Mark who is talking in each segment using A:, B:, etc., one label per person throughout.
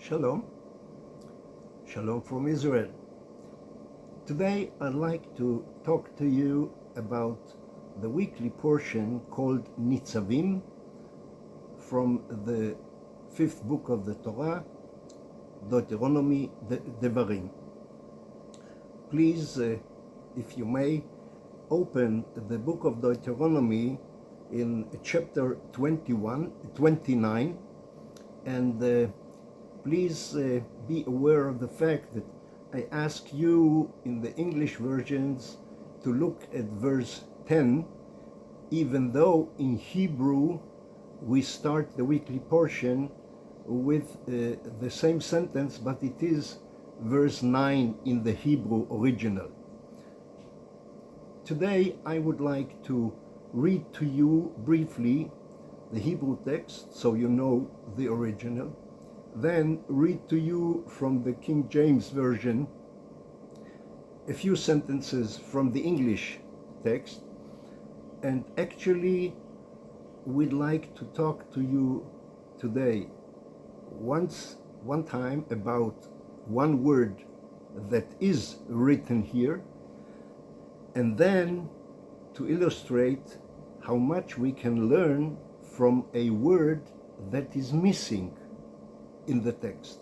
A: Shalom. Shalom from Israel. Today I'd like to talk to you about the weekly portion called NIZAWIM from the fifth book of the Torah, Deuteronomy, Devarim. Please, if you may, open the book of Deuteronomy in chapter 29, and please be aware of the fact that I ask you in the English versions to look at verse 10, even though in Hebrew we start the weekly portion with the same sentence, but it is verse 9 in the Hebrew original. Today I would like to read to you briefly the Hebrew text, so you know the original, then read to you from the King James Version a few sentences from the English text, and actually we'd like to talk to you today one time about one word that is written here, and then to illustrate how much we can learn from a word that is missing in the text.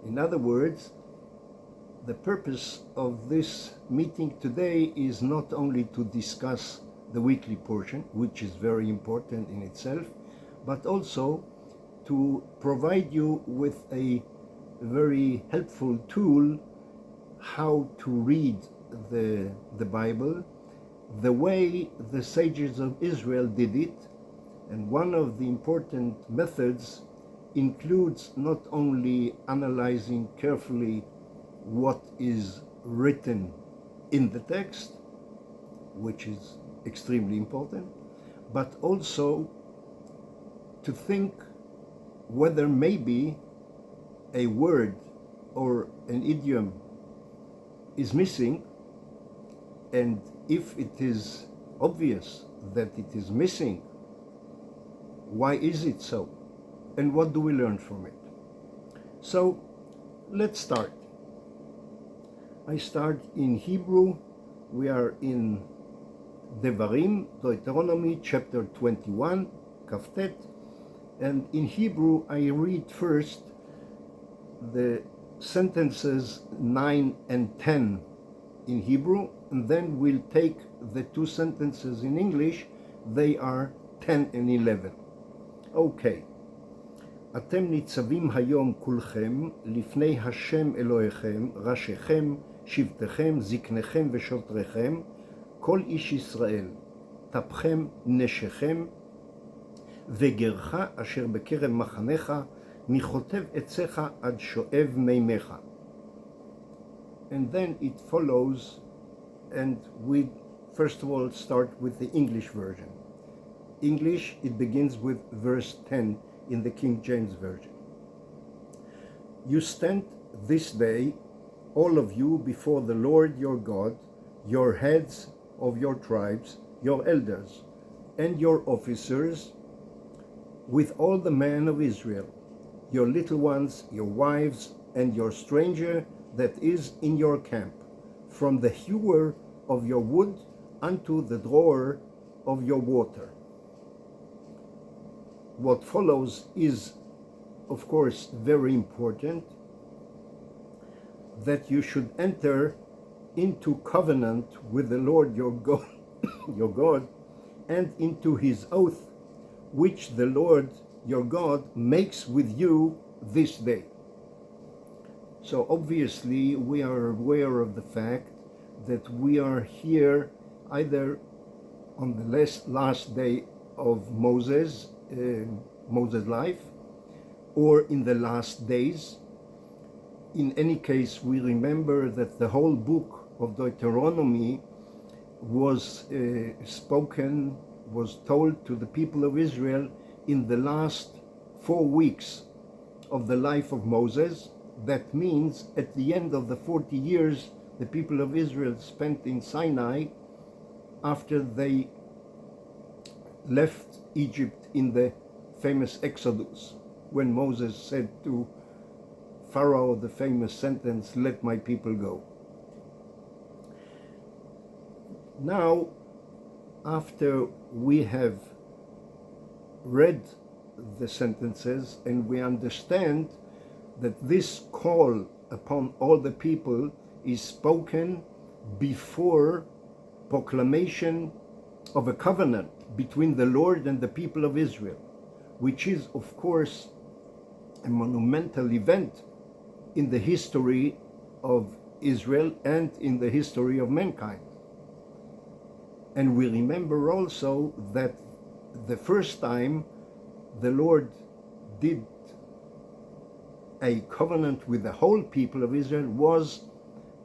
A: In other words, the purpose of this meeting today is not only to discuss the weekly portion, which is very important in itself, but also to provide you with a very helpful tool how to read the Bible the way the sages of Israel did it. And one of the important methods includes not only analyzing carefully what is written in the text, which is extremely important, but also to think whether maybe a word or an idiom is missing, and if it is obvious that it is missing, why is it so? And what do we learn from it? So let's start. I start in Hebrew. We are in Devarim, Deuteronomy chapter 21, Kaftet. And in Hebrew, I read first the sentences 9 and 10 in Hebrew, and then we'll take the two sentences in English. They are 10 and 11. Okay. אתם ניצבים היום כולכם לפני השם אלוהיכם, ראשיכם, שבטיכם, זקניכם ושוטריכם, כל איש ישראל, טפכם, נשיכם, וגרך אשר בקרב מחניך, מחוטב עציך עד שואב מימיך. And then it follows, and we first of all start with the English version. English, it begins with verse 10 in the King James Version. You stand this day, all of you, before the Lord your God, your heads of your tribes, your elders, and your officers, with all the men of Israel, your little ones, your wives, and your stranger that is in your camp, from the hewer of your wood unto the drawer of your water. What follows is, of course, very important, that you should enter into covenant with the Lord your God, your God, and into his oath, which the Lord your God makes with you this day. So obviously we are aware of the fact that we are here either on the last day of Moses' life, or in the last days. In any case, we remember that the whole book of Deuteronomy was told to the people of Israel in the last 4 weeks of the life of Moses. That means at the end of the 40 years the people of Israel spent in Sinai after they left Egypt in the famous Exodus. when Moses said to Pharaoh the famous sentence, "Let my people go." Now, after we have read the sentences and we understand that this call upon all the people is spoken before proclamation of a covenant between the Lord and the people of Israel, which is, of course, a monumental event in the history of Israel and in the history of mankind. And we remember also that the first time the Lord did a covenant with the whole people of Israel was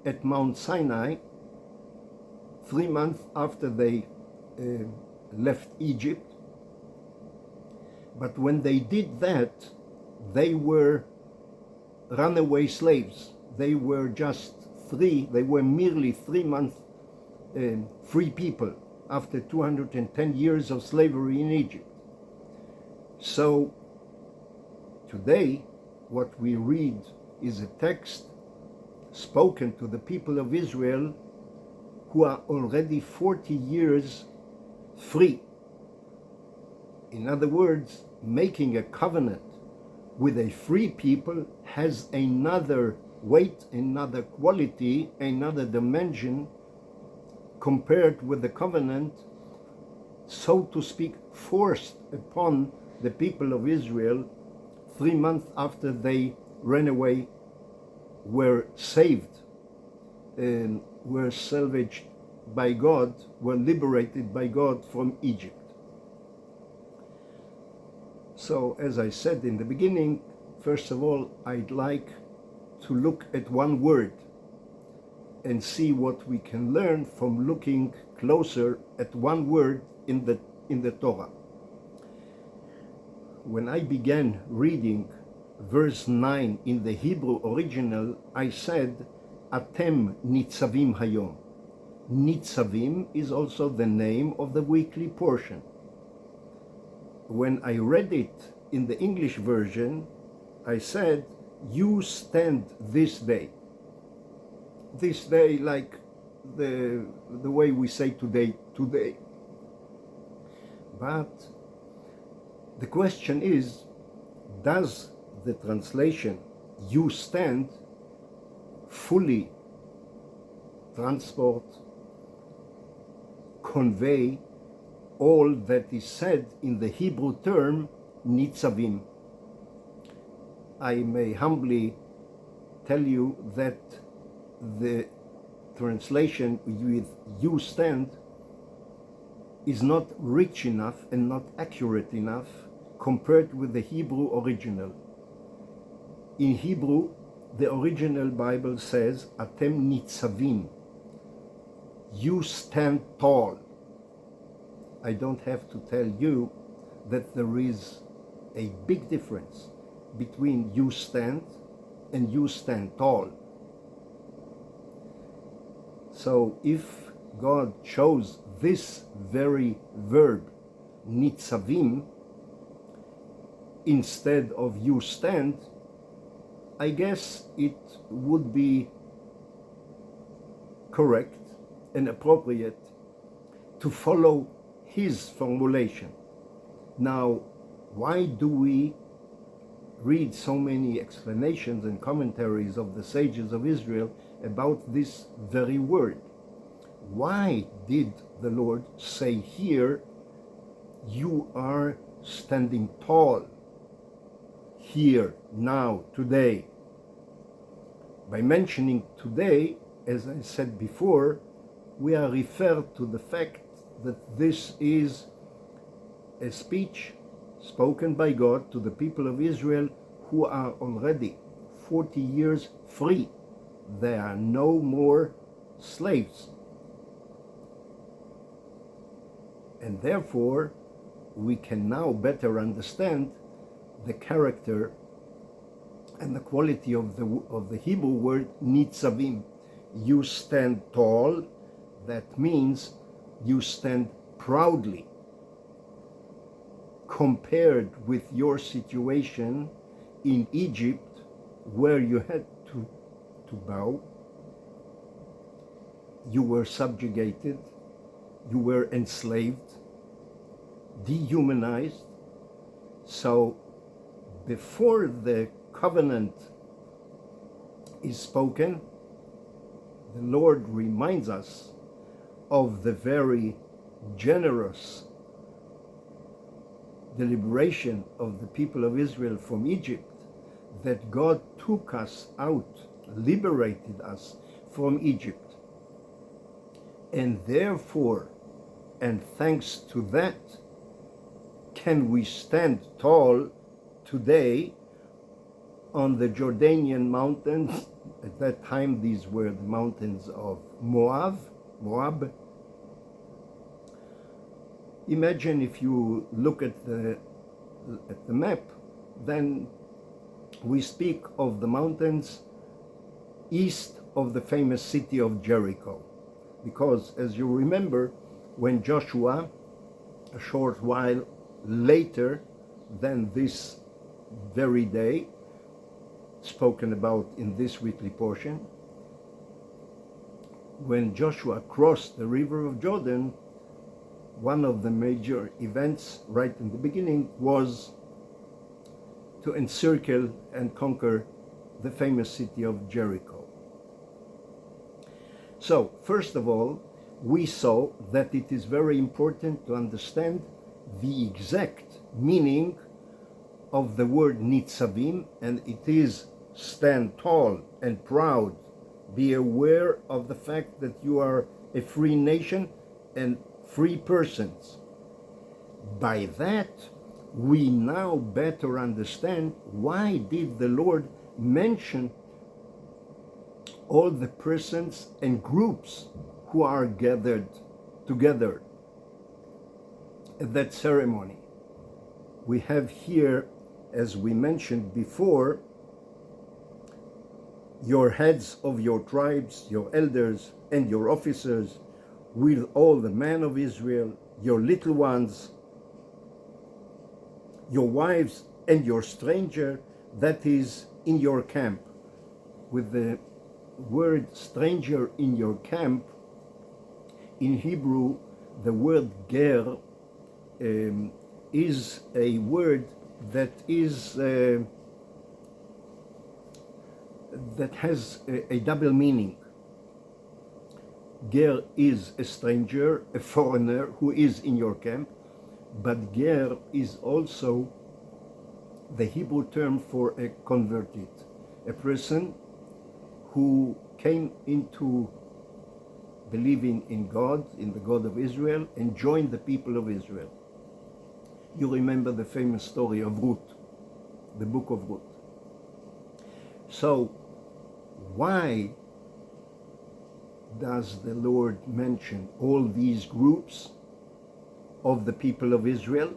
A: at Mount Sinai, 3 months after they left Egypt. But when they did that, they were runaway slaves. They were merely 3 months free people after 210 years of slavery in Egypt. So today, what we read is a text spoken to the people of Israel who are already 40 years free. In other words, making a covenant with a free people has another weight, another quality, another dimension compared with the covenant, so to speak, forced upon the people of Israel 3 months after they ran away, were saved, and were salvaged by God, were liberated by God from Egypt. So, as I said in the beginning, first of all, I'd like to look at one word and see what we can learn from looking closer at one word in the Torah. When I began reading verse 9 in the Hebrew original, I said, Atem nitzavim hayom. Nitzavim is also the name of the weekly portion. When I read it in the English version, I said, you stand this day. This day, like the way we say today. But the question is, does the translation, you stand, fully transport, convey all that is said in the Hebrew term nitzavim? I may humbly tell you that the translation with you stand is not rich enough and not accurate enough compared with the Hebrew original. In Hebrew, the original Bible says, Atem nitzavim, you stand tall. I don't have to tell you that there is a big difference between you stand and you stand tall. So if God chose this very verb, nitzavim, instead of you stand, I guess it would be correct and appropriate to follow his formulation. Now, why do we read so many explanations and commentaries of the sages of Israel about this very word? Why did the Lord say here, you are standing tall, here, now, today? By mentioning today, as I said before, we are referred to the fact that this is a speech spoken by God to the people of Israel who are already 40 years free. They are no more slaves. And therefore, we can now better understand the character and the quality of the Hebrew word nitzavim. You stand tall, that means you stand proudly, compared with your situation in Egypt, where you had to bow, you were subjugated, you were enslaved, dehumanized. So before the covenant is spoken, the Lord reminds us of the very generous deliberation of the people of Israel from Egypt, that God took us out, liberated us from Egypt. And therefore, and thanks to that, can we stand tall today on the Jordanian mountains. At that time, these were the mountains of Moab. Imagine if you look at the map, then we speak of the mountains east of the famous city of Jericho. Because, as you remember, when Joshua, a short while later than this very day, spoken about in this weekly portion, when Joshua crossed the river of Jordan, one of the major events right in the beginning was to encircle and conquer the famous city of Jericho. So, first of all, we saw that it is very important to understand the exact meaning of the word NIZAWIM, and it is stand tall and proud. Be aware of the fact that you are a free nation and free persons. By that, we now better understand why did the Lord mention all the persons and groups who are gathered together at that ceremony. We have here, as we mentioned before, your heads of your tribes, your elders and your officers, with all the men of Israel, your little ones, your wives and your stranger that is in your camp. With the word stranger in your camp, in Hebrew, the word ger is a word that is that has a double meaning. Ger is a stranger, a foreigner who is in your camp, but ger is also the Hebrew term for a converted, a person who came into believing in God, in the God of Israel, and joined the people of Israel. You remember the famous story of Ruth, the book of Ruth. So, why does the Lord mention all these groups of the people of Israel,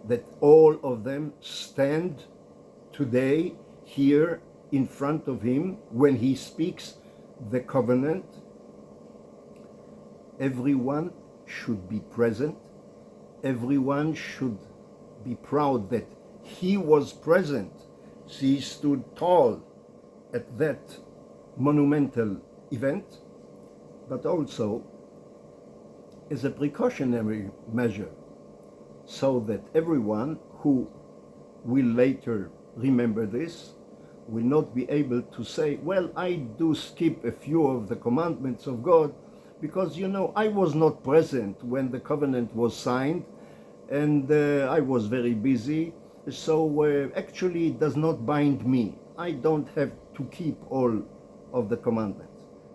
A: that all of them stand today here in front of him when he speaks the covenant? Everyone should be present. Everyone should be proud that he was present. He stood tall at that monumental event, but also as a precautionary measure, so that everyone who will later remember this will not be able to say, well, I do skip a few of the commandments of God because, you know, I was not present when the covenant was signed and I was very busy, so actually it does not bind me. I don't have to keep all of the commandments.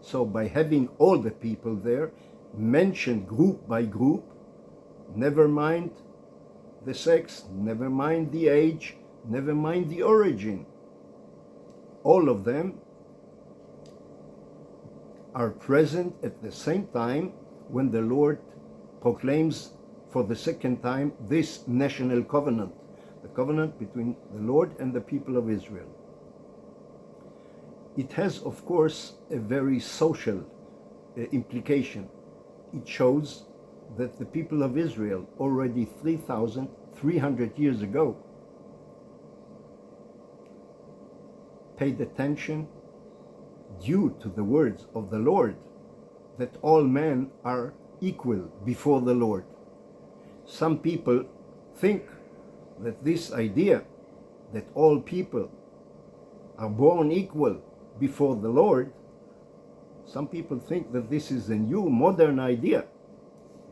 A: So by having all the people there, mentioned group by group, never mind the sex, never mind the age, never mind the origin, all of them are present at the same time when the Lord proclaims for the second time this national covenant, the covenant between the Lord and the people of Israel. It has, of course, a very social implication. It shows that the people of Israel, already 300 years ago paid attention due to the words of the Lord that all men are equal before the Lord. Some people think that this idea that all people are born equal before the Lord, some people think that this is a new modern idea.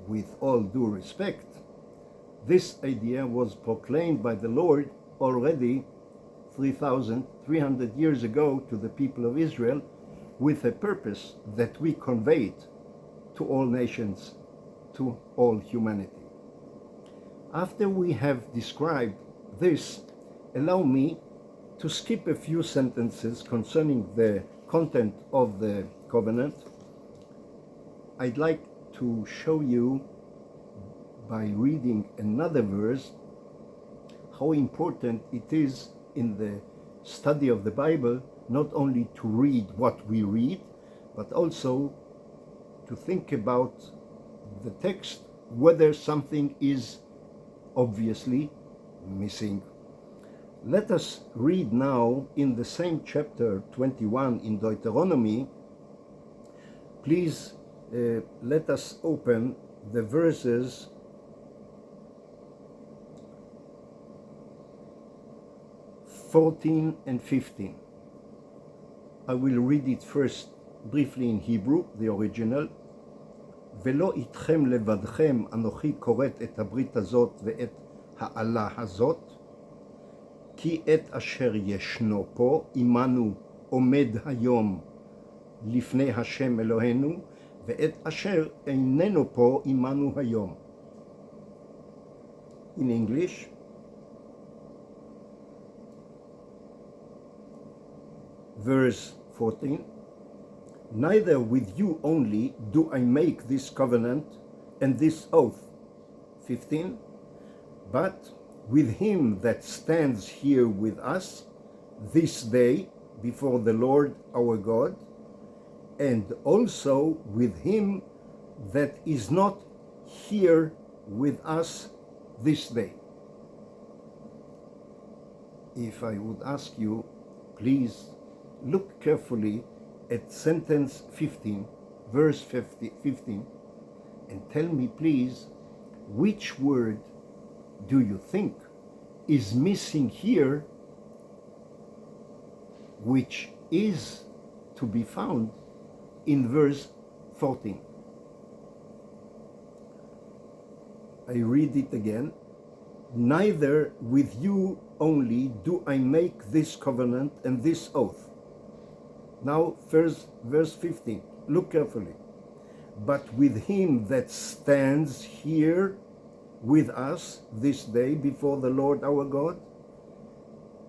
A: With all due respect, this idea was proclaimed by the Lord already 3,300 years ago to the people of Israel, with a purpose that we convey it to all nations, to all humanity. After we have described this, allow me to skip a few sentences concerning the content of the covenant. I'd like to show you, by reading another verse, how important it is in the study of the Bible not only to read what we read, but also to think about the text, whether something is obviously missing. Let us read now in the same chapter 21 in Deuteronomy. Please let us open the verses 14 and 15. I will read it first briefly in Hebrew, the original. ולא איתכם לבדכם אנוכי כורת את הברית הזאת ואת העלה הזאת, כי את אשר ישנו פה עמנו עומד היום לפני השם אלוהינו, ואת אשר איננו פה עמנו היום. In English, verse 14, neither with you only do I make this covenant and this oath. 15, but with him that stands here with us this day before the Lord our God, and also with him that is not here with us this day. If I would ask you, please look carefully at sentence 15, verse 15, and tell me please, which word do you think is missing here, which is to be found in verse 14. I read it again. Neither with you only do I make this covenant and this oath. Now, first, verse 15, look carefully. But with him that stands here with us this day before the Lord our God,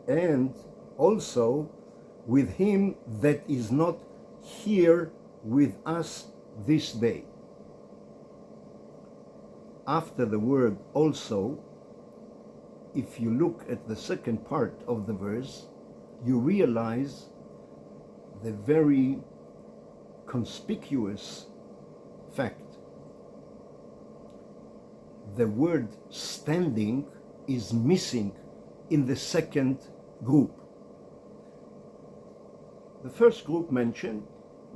A: and also with him that is not here with us this day. After the word also, if you look at the second part of the verse, you realize the very conspicuous fact. The word standing is missing in the second group. The first group mentioned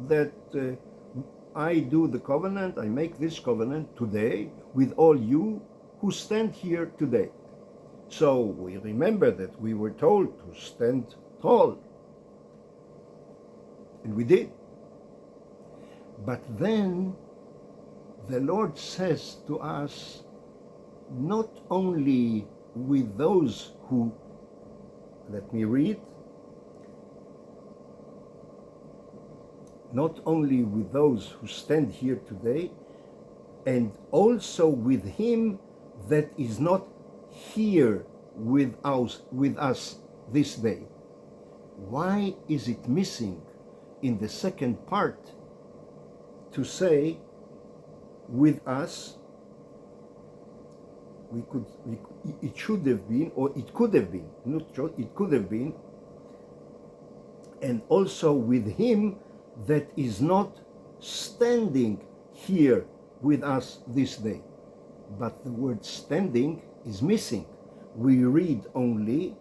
A: that I do the covenant, I make this covenant today with all you who stand here today. So we remember that we were told to stand tall. And we did. But then the Lord says to us, not only with those who, let me read, not only with those who stand here today, and also with him that is not here with us this day. Why is it missing in the second part to say with us? It should have been, or it could have been, not sure, it could have been, and also with him that is not standing here with us this day. But the word standing is missing. We read only,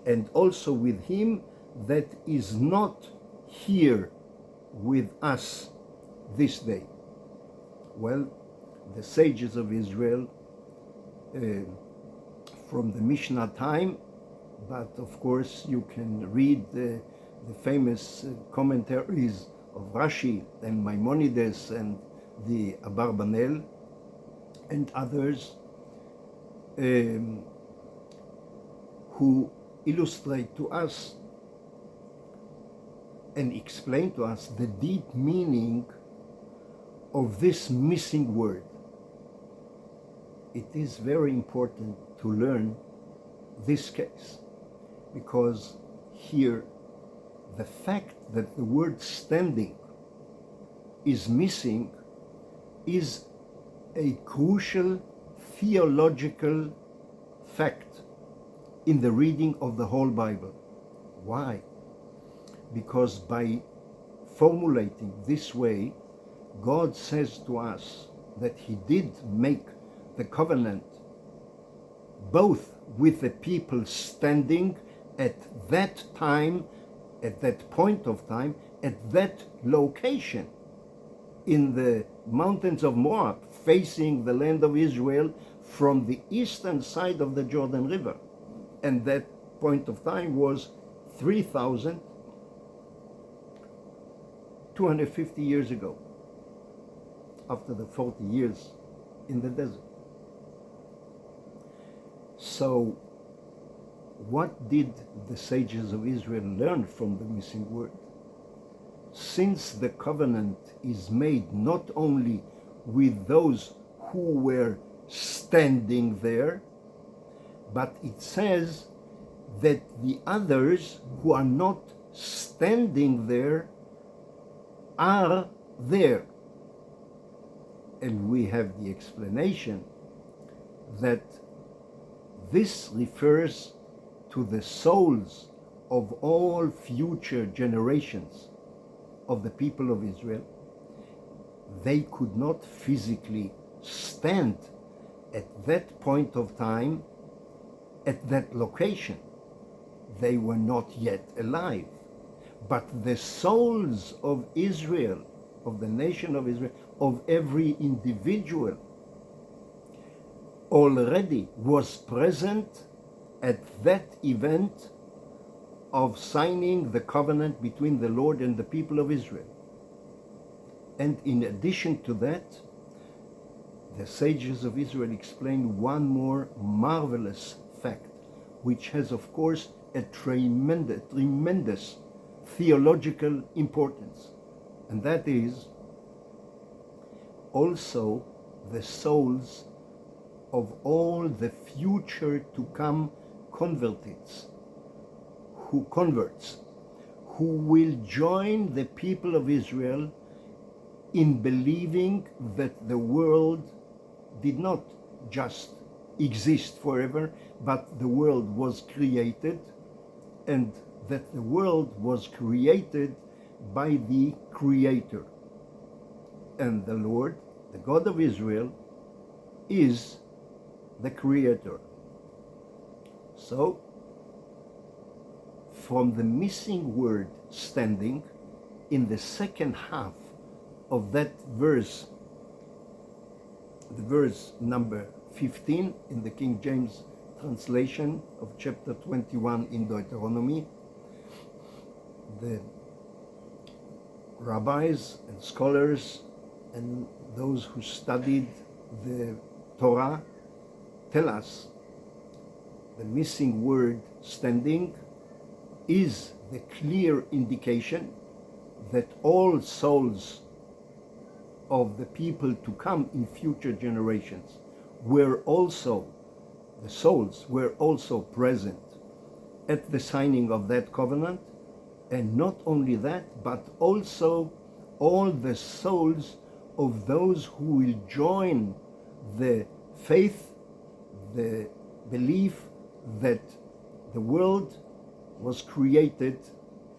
A: and also with him that is not here with us this day. Well, the sages of Israel from the Mishnah time, but of course you can read the famous commentaries of Rashi and Maimonides and the Abarbanel and others who illustrate to us and explain to us the deep meaning of this missing word. It is very important to learn this case, because here the fact that the word standing is missing is a crucial theological fact in the reading of the whole Bible. Why? Because by formulating this way, God says to us that he did make the covenant both with the people standing at that time, at that point of time, at that location in the mountains of Moab, facing the land of Israel from the eastern side of the Jordan River. And that point of time was 3,250 years ago, after the 40 years in the desert. So, what did the sages of Israel learn from the missing word? Since the covenant is made not only with those who were standing there, but it says that the others who are not standing there are there. And we have the explanation that this refers to the souls of all future generations of the people of Israel. They could not physically stand at that point of time, at that location. They were not yet alive. But the souls of Israel, of the nation of Israel, of every individual, already was present at that event of signing the covenant between the Lord and the people of Israel. And in addition to that, the sages of Israel explain one more marvelous fact, which has, of course, a tremendous theological importance. And that is also the souls of all the future to come converts, who will join the people of Israel in believing that the world did not just exist forever, but the world was created, and that the world was created by the Creator. And the Lord, the God of Israel, is the Creator. So, from the missing word standing in the second half of that verse, the verse number 15 in the King James translation of chapter 21 in Deuteronomy, the rabbis and scholars and those who studied the Torah tell us the missing word standing is the clear indication that all souls of the people to come in future generations were also, the souls were also present at the signing of that covenant. And not only that, but also all the souls of those who will join the faith, the belief that the world was created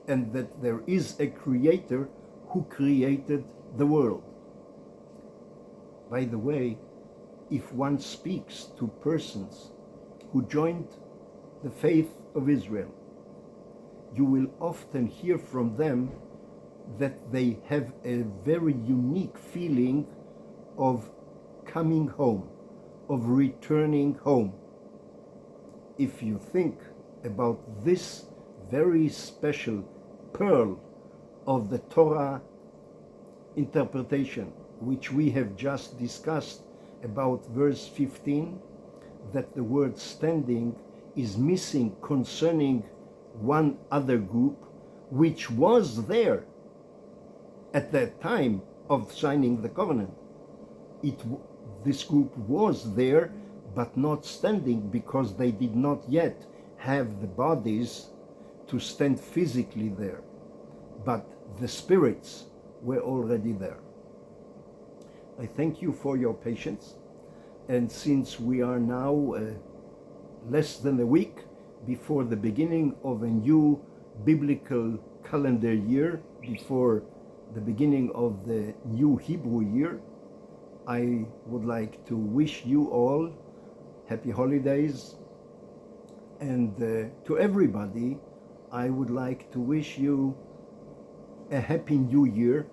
A: and that there is a Creator who created the world. By the way, if one speaks to persons who joined the faith of Israel, you will often hear from them that they have a very unique feeling of coming home, of returning home. If you think about this very special pearl of the Torah interpretation, which we have just discussed about verse 15, that the word standing is missing concerning one other group which was there at that time of signing the covenant. This group was there, but not standing, because they did not yet have the bodies to stand physically there. But the spirits were already there. I thank you for your patience. And since we are now less than a week before the beginning of a new biblical calendar year, before the beginning of the new Hebrew year, I would like to wish you all happy holidays, and to everybody I would like to wish you a happy new year,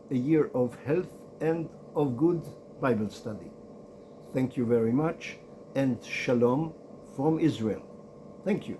A: a year of health and of good Bible study. Thank you very much, and Shalom from Israel. Thank you.